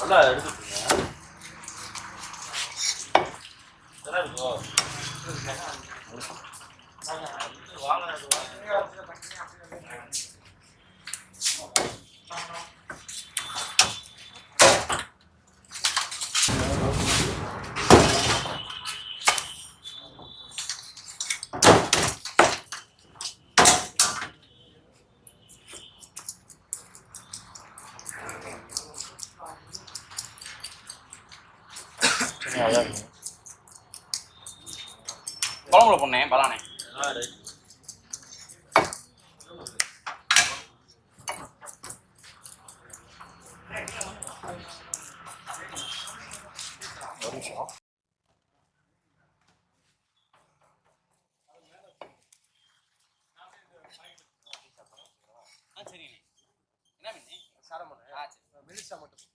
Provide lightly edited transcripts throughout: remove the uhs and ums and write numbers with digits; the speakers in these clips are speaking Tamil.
நல்லா எடுத்துக்கோங்க. நல்லா இருக்கோ? குழம்புல போனேன் பலானே. ஒரு நிமிஷம். சரிண்ணே. என்ன மீன்? சாரம் பண்ணு. சரி. மெலிசா மட்டும்.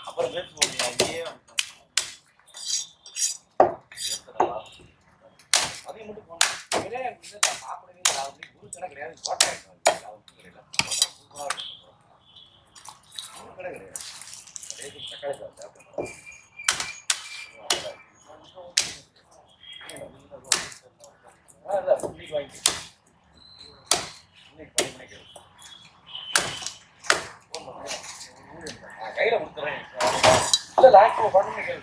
அப்புறம் பேசுவோம். அங்கேயே அதையும் மட்டும் போனோம். சாப்பிடவே இல்லை. குரு கடை கிடையாது. கோட்டை கிடையாது. கடை கிடையாது. தக்காளி சார் சாப்பிடணும். இன்னைக்கு வாங்கி இன்னைக்கு 10 மணிக்கு கையில் கொடுத்துறேன். இல்லை லாஸ்ட் 10 மணிக்கு